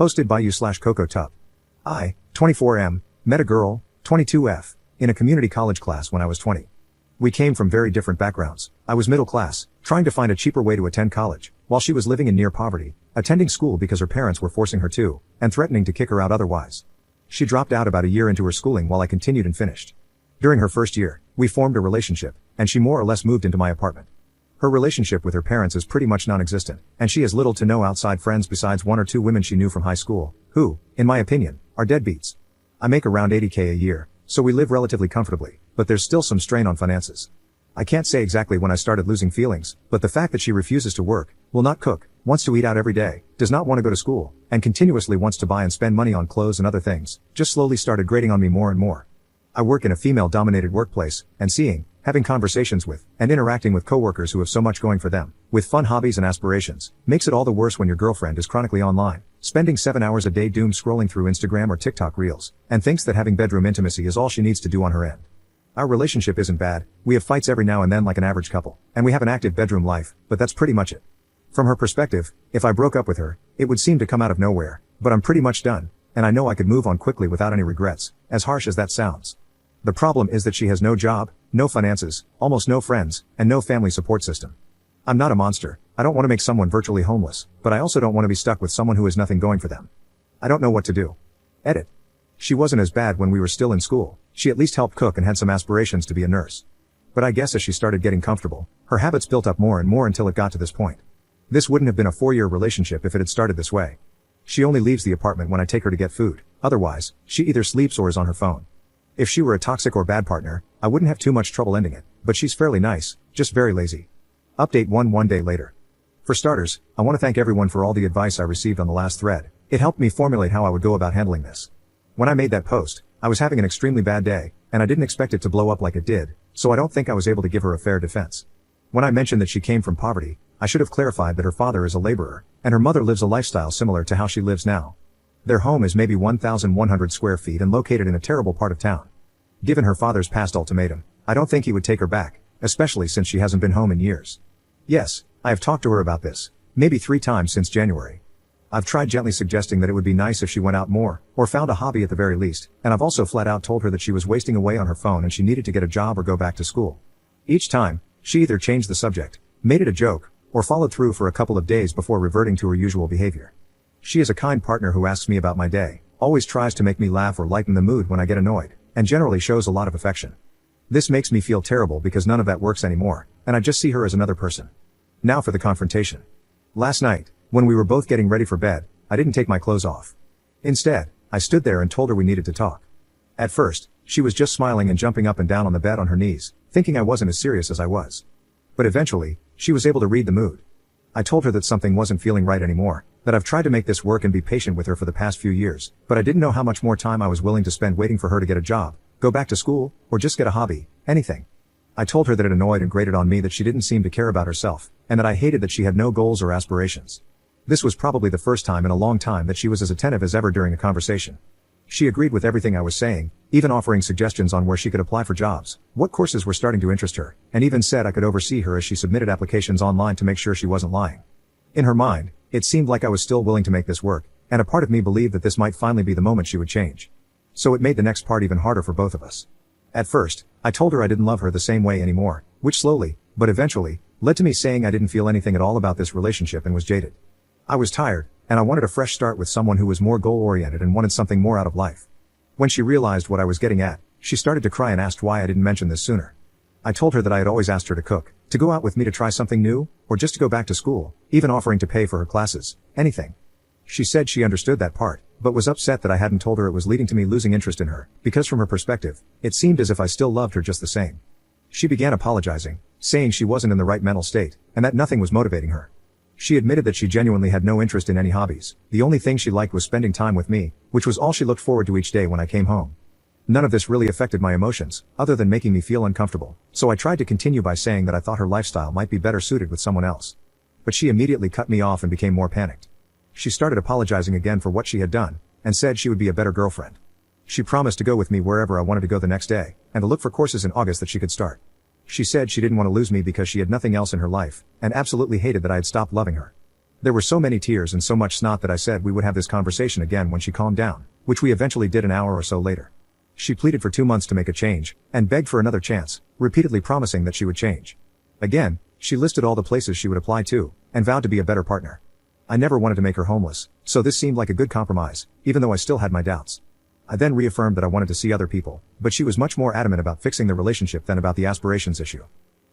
Hosted by you/CocoTub. I, 24M, met a girl, 22F, in a community college class when I was 20. We came from very different backgrounds. I was middle class, trying to find a cheaper way to attend college, while she was living in near poverty, attending school because her parents were forcing her to, and threatening to kick her out otherwise. She dropped out about a year into her schooling while I continued and finished. During her first year, we formed a relationship, and she more or less moved into my apartment. Her relationship with her parents is pretty much non-existent, and she has little to no outside friends besides one or two women she knew from high school, who, in my opinion, are deadbeats. I make around $80K a year, so we live relatively comfortably, but there's still some strain on finances. I can't say exactly when I started losing feelings, but the fact that she refuses to work, will not cook, wants to eat out every day, does not want to go to school, and continuously wants to buy and spend money on clothes and other things, just slowly started grating on me more and more. I work in a female-dominated workplace, and having conversations with, and interacting with coworkers who have so much going for them, with fun hobbies and aspirations, makes it all the worse when your girlfriend is chronically online, spending 7 hours a day doom scrolling through Instagram or TikTok reels, and thinks that having bedroom intimacy is all she needs to do on her end. Our relationship isn't bad, we have fights every now and then like an average couple, and we have an active bedroom life, but that's pretty much it. From her perspective, if I broke up with her, it would seem to come out of nowhere, but I'm pretty much done, and I know I could move on quickly without any regrets, as harsh as that sounds. The problem is that she has no job, no finances, almost no friends, and no family support system. I'm not a monster, I don't want to make someone virtually homeless, but I also don't want to be stuck with someone who has nothing going for them. I don't know what to do. Edit. She wasn't as bad when we were still in school, she at least helped cook and had some aspirations to be a nurse. But I guess as she started getting comfortable, her habits built up more and more until it got to this point. This wouldn't have been a 4-year relationship if it had started this way. She only leaves the apartment when I take her to get food, otherwise, she either sleeps or is on her phone. If she were a toxic or bad partner, I wouldn't have too much trouble ending it, but she's fairly nice, just very lazy. Update 1 day later. For starters, I want to thank everyone for all the advice I received on the last thread. It helped me formulate how I would go about handling this. When I made that post, I was having an extremely bad day, and I didn't expect it to blow up like it did, so I don't think I was able to give her a fair defense. When I mentioned that she came from poverty, I should have clarified that her father is a laborer, and her mother lives a lifestyle similar to how she lives now. Their home is maybe 1,100 square feet and located in a terrible part of town. Given her father's past ultimatum, I don't think he would take her back, especially since she hasn't been home in years. Yes, I have talked to her about this, maybe 3 times since January. I've tried gently suggesting that it would be nice if she went out more, or found a hobby at the very least, and I've also flat out told her that she was wasting away on her phone and she needed to get a job or go back to school. Each time, she either changed the subject, made it a joke, or followed through for a couple of days before reverting to her usual behavior. She is a kind partner who asks me about my day, always tries to make me laugh or lighten the mood when I get annoyed, and generally shows a lot of affection. This makes me feel terrible because none of that works anymore, and I just see her as another person. Now for the confrontation. Last night, when we were both getting ready for bed, I didn't take my clothes off. Instead, I stood there and told her we needed to talk. At first, she was just smiling and jumping up and down on the bed on her knees, thinking I wasn't as serious as I was. But eventually, she was able to read the mood. I told her that something wasn't feeling right anymore, that I've tried to make this work and be patient with her for the past few years, but I didn't know how much more time I was willing to spend waiting for her to get a job, go back to school, or just get a hobby, anything. I told her that it annoyed and grated on me that she didn't seem to care about herself, and that I hated that she had no goals or aspirations. This was probably the first time in a long time that she was as attentive as ever during a conversation. She agreed with everything I was saying, even offering suggestions on where she could apply for jobs, what courses were starting to interest her, and even said I could oversee her as she submitted applications online to make sure she wasn't lying. In her mind, it seemed like I was still willing to make this work, and a part of me believed that this might finally be the moment she would change. So it made the next part even harder for both of us. At first, I told her I didn't love her the same way anymore, which slowly, but eventually, led to me saying I didn't feel anything at all about this relationship and was jaded. I was tired, and I wanted a fresh start with someone who was more goal-oriented and wanted something more out of life. When she realized what I was getting at, she started to cry and asked why I didn't mention this sooner. I told her that I had always asked her to cook, to go out with me to try something new, or just to go back to school, even offering to pay for her classes, anything. She said she understood that part, but was upset that I hadn't told her it was leading to me losing interest in her, because from her perspective, it seemed as if I still loved her just the same. She began apologizing, saying she wasn't in the right mental state, and that nothing was motivating her. She admitted that she genuinely had no interest in any hobbies, the only thing she liked was spending time with me, which was all she looked forward to each day when I came home. None of this really affected my emotions, other than making me feel uncomfortable, so I tried to continue by saying that I thought her lifestyle might be better suited with someone else. But she immediately cut me off and became more panicked. She started apologizing again for what she had done, and said she would be a better girlfriend. She promised to go with me wherever I wanted to go the next day, and to look for courses in August that she could start. She said she didn't want to lose me because she had nothing else in her life, and absolutely hated that I had stopped loving her. There were so many tears and so much snot that I said we would have this conversation again when she calmed down, which we eventually did an hour or so later. She pleaded for 2 months to make a change, and begged for another chance, repeatedly promising that she would change. Again, she listed all the places she would apply to, and vowed to be a better partner. I never wanted to make her homeless, so this seemed like a good compromise, even though I still had my doubts. I then reaffirmed that I wanted to see other people, but she was much more adamant about fixing the relationship than about the aspirations issue.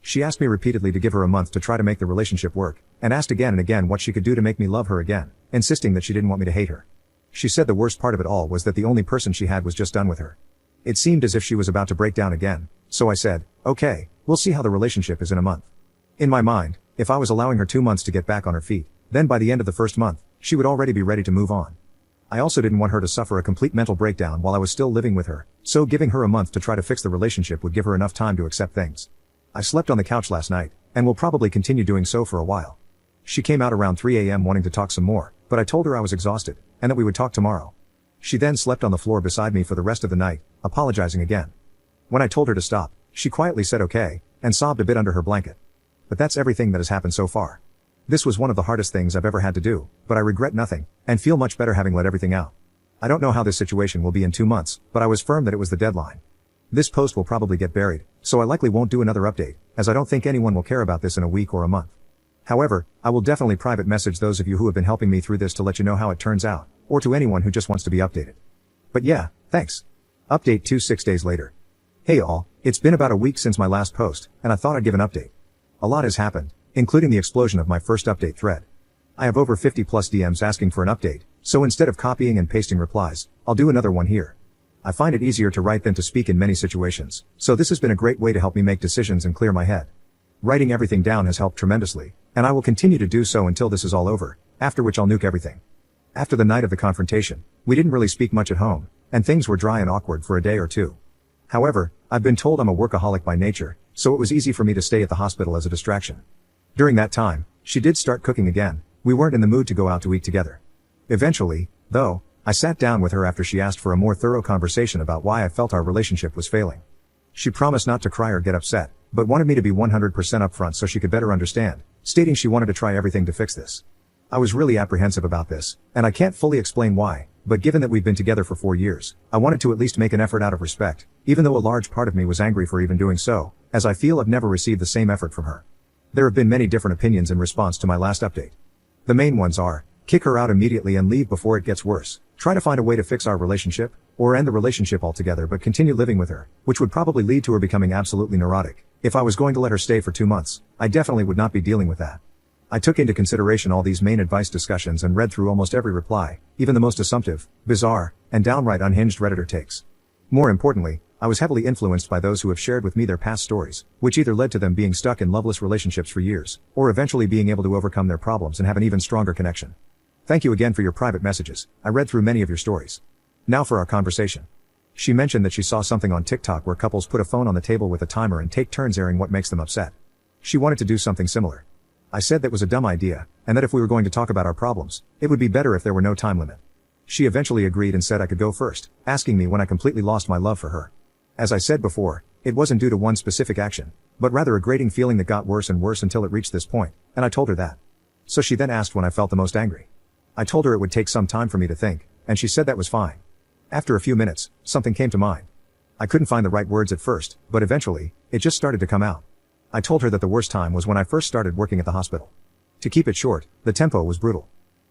She asked me repeatedly to give her a month to try to make the relationship work, and asked again and again what she could do to make me love her again, insisting that she didn't want me to hate her. She said the worst part of it all was that the only person she had was just done with her. It seemed as if she was about to break down again, so I said, okay, we'll see how the relationship is in a month. In my mind, if I was allowing her 2 months to get back on her feet, then by the end of the first month, she would already be ready to move on. I also didn't want her to suffer a complete mental breakdown while I was still living with her, so giving her a month to try to fix the relationship would give her enough time to accept things. I slept on the couch last night, and will probably continue doing so for a while. She came out around 3 a.m. wanting to talk some more, but I told her I was exhausted, and that we would talk tomorrow. She then slept on the floor beside me for the rest of the night, apologizing again. When I told her to stop, she quietly said okay, and sobbed a bit under her blanket. But that's everything that has happened so far. This was one of the hardest things I've ever had to do, but I regret nothing, and feel much better having let everything out. I don't know how this situation will be in 2 months, but I was firm that it was the deadline. This post will probably get buried, so I likely won't do another update, as I don't think anyone will care about this in a week or a month. However, I will definitely private message those of you who have been helping me through this to let you know how it turns out, or to anyone who just wants to be updated. But yeah, thanks. Update 6 days later. Hey all, it's been about a week since my last post, and I thought I'd give an update. A lot has happened, including the explosion of my first update thread. I have over 50 plus DMs asking for an update, so instead of copying and pasting replies, I'll do another one here. I find it easier to write than to speak in many situations, so this has been a great way to help me make decisions and clear my head. Writing everything down has helped tremendously, and I will continue to do so until this is all over, after which I'll nuke everything. After the night of the confrontation, we didn't really speak much at home, and things were dry and awkward for a day or two. However, I've been told I'm a workaholic by nature, so it was easy for me to stay at the hospital as a distraction. During that time, she did start cooking again. We weren't in the mood to go out to eat together. Eventually, though, I sat down with her after she asked for a more thorough conversation about why I felt our relationship was failing. She promised not to cry or get upset, but wanted me to be 100% upfront so she could better understand, stating she wanted to try everything to fix this. I was really apprehensive about this, and I can't fully explain why, but given that we've been together for 4 years, I wanted to at least make an effort out of respect, even though a large part of me was angry for even doing so, as I feel I've never received the same effort from her. There have been many different opinions in response to my last update. The main ones are, kick her out immediately and leave before it gets worse, try to find a way to fix our relationship, or end the relationship altogether but continue living with her, which would probably lead to her becoming absolutely neurotic. If I was going to let her stay for 2 months, I definitely would not be dealing with that. I took into consideration all these main advice discussions and read through almost every reply, even the most assumptive, bizarre, and downright unhinged Redditor takes. More importantly, I was heavily influenced by those who have shared with me their past stories, which either led to them being stuck in loveless relationships for years, or eventually being able to overcome their problems and have an even stronger connection. Thank you again for your private messages. I read through many of your stories. Now for our conversation. She mentioned that she saw something on TikTok where couples put a phone on the table with a timer and take turns airing what makes them upset. She wanted to do something similar. I said that was a dumb idea, and that if we were going to talk about our problems, it would be better if there were no time limit. She eventually agreed and said I could go first, asking me when I completely lost my love for her. As I said before, it wasn't due to one specific action, but rather a grating feeling that got worse and worse until it reached this point, and I told her that. So she then asked when I felt the most angry. I told her it would take some time for me to think, and she said that was fine. After a few minutes, something came to mind. I couldn't find the right words at first, but eventually, it just started to come out. I told her that the worst time was when I first started working at the hospital. To keep it short, the tempo was brutal.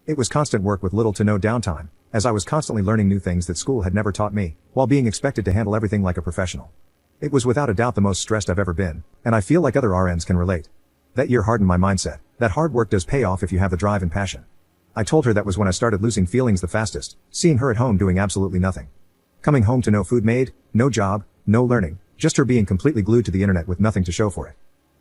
It was constant work with little to no downtime, as I was constantly learning new things that school had never taught me, while being expected to handle everything like a professional. It was without a doubt the most stressed I've ever been, and I feel like other RNs can relate. That year hardened my mindset, that hard work does pay off if you have the drive and passion. I told her that was when I started losing feelings the fastest, seeing her at home doing absolutely nothing. Coming home to no food made, no job, no learning, just her being completely glued to the internet with nothing to show for it.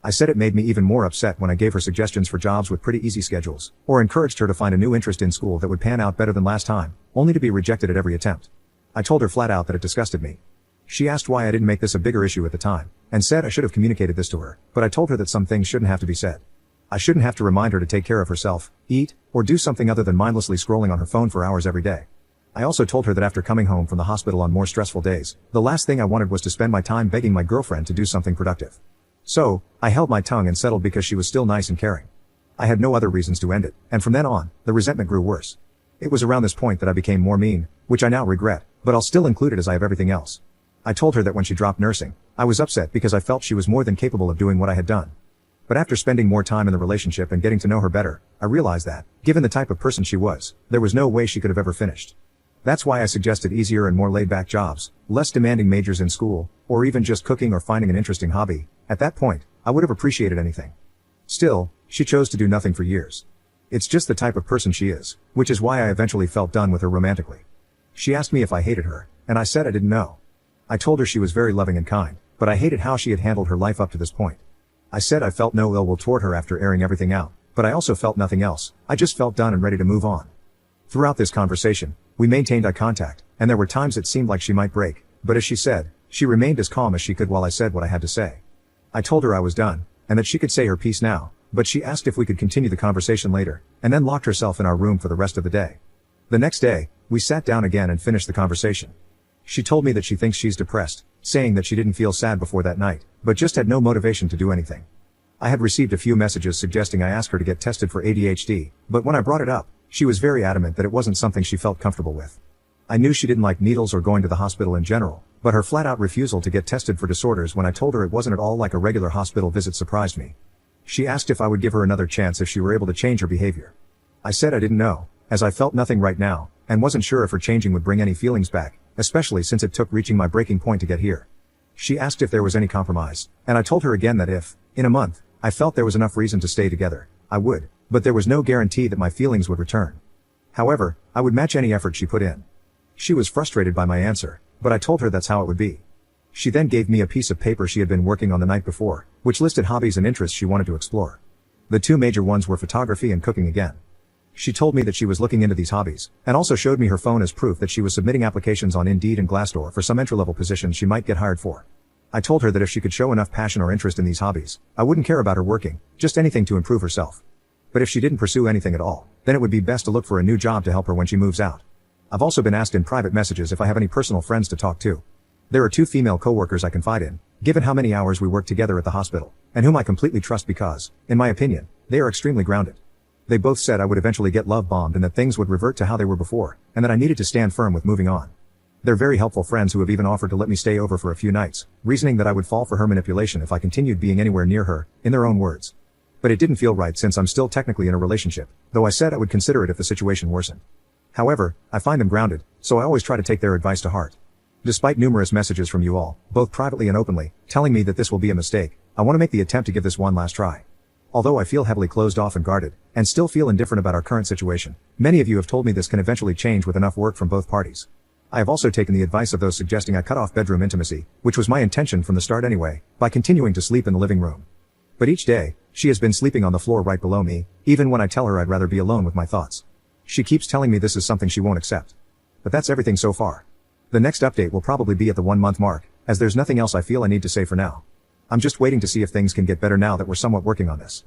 I said it made me even more upset when I gave her suggestions for jobs with pretty easy schedules, or encouraged her to find a new interest in school that would pan out better than last time, only to be rejected at every attempt. I told her flat out that it disgusted me. She asked why I didn't make this a bigger issue at the time, and said I should have communicated this to her, but I told her that some things shouldn't have to be said. I shouldn't have to remind her to take care of herself, eat, or do something other than mindlessly scrolling on her phone for hours every day. I also told her that after coming home from the hospital on more stressful days, the last thing I wanted was to spend my time begging my girlfriend to do something productive. So, I held my tongue and settled because she was still nice and caring. I had no other reasons to end it, and from then on, the resentment grew worse. It was around this point that I became more mean, which I now regret, but I'll still include it as I have everything else. I told her that when she dropped nursing, I was upset because I felt she was more than capable of doing what I had done. But after spending more time in the relationship and getting to know her better, I realized that, given the type of person she was, there was no way she could have ever finished. That's why I suggested easier and more laid-back jobs, less demanding majors in school, or even just cooking or finding an interesting hobby. At that point, I would have appreciated anything. Still, she chose to do nothing for years. It's just the type of person she is, which is why I eventually felt done with her romantically. She asked me if I hated her, and I said I didn't know. I told her she was very loving and kind, but I hated how she had handled her life up to this point. I said I felt no ill will toward her after airing everything out, but I also felt nothing else. I just felt done and ready to move on. Throughout this conversation, we maintained eye contact, and there were times it seemed like she might break, but as she said, she remained as calm as she could while I said what I had to say. I told her I was done, and that she could say her piece now, but she asked if we could continue the conversation later, and then locked herself in our room for the rest of the day. The next day, we sat down again and finished the conversation. She told me that she thinks she's depressed, saying that she didn't feel sad before that night, but just had no motivation to do anything. I had received a few messages suggesting I ask her to get tested for ADHD, but when I brought it up, she was very adamant that it wasn't something she felt comfortable with. I knew she didn't like needles or going to the hospital in general, but her flat-out refusal to get tested for disorders when I told her it wasn't at all like a regular hospital visit surprised me. She asked if I would give her another chance if she were able to change her behavior. I said I didn't know, as I felt nothing right now, and wasn't sure if her changing would bring any feelings back, especially since it took reaching my breaking point to get here. She asked if there was any compromise, and I told her again that if, in a month, I felt there was enough reason to stay together, I would, but there was no guarantee that my feelings would return. However, I would match any effort she put in. She was frustrated by my answer, but I told her that's how it would be. She then gave me a piece of paper she had been working on the night before, which listed hobbies and interests she wanted to explore. The two major ones were photography and cooking again. She told me that she was looking into these hobbies, and also showed me her phone as proof that she was submitting applications on Indeed and Glassdoor for some entry-level positions she might get hired for. I told her that if she could show enough passion or interest in these hobbies, I wouldn't care about her working, just anything to improve herself. But if she didn't pursue anything at all, then it would be best to look for a new job to help her when she moves out. I've also been asked in private messages if I have any personal friends to talk to. There are two female coworkers I confide in, given how many hours we work together at the hospital, and whom I completely trust because, in my opinion, they are extremely grounded. They both said I would eventually get love bombed and that things would revert to how they were before, and that I needed to stand firm with moving on. They're very helpful friends who have even offered to let me stay over for a few nights, reasoning that I would fall for her manipulation if I continued being anywhere near her, in their own words. But it didn't feel right since I'm still technically in a relationship, though I said I would consider it if the situation worsened. However, I find them grounded, so I always try to take their advice to heart. Despite numerous messages from you all, both privately and openly, telling me that this will be a mistake, I want to make the attempt to give this one last try. Although I feel heavily closed off and guarded, and still feel indifferent about our current situation, many of you have told me this can eventually change with enough work from both parties. I have also taken the advice of those suggesting I cut off bedroom intimacy, which was my intention from the start anyway, by continuing to sleep in the living room. But each day, she has been sleeping on the floor right below me, even when I tell her I'd rather be alone with my thoughts. She keeps telling me this is something she won't accept. But that's everything so far. The next update will probably be at the 1-month mark, as there's nothing else I feel I need to say for now. I'm just waiting to see if things can get better now that we're somewhat working on this.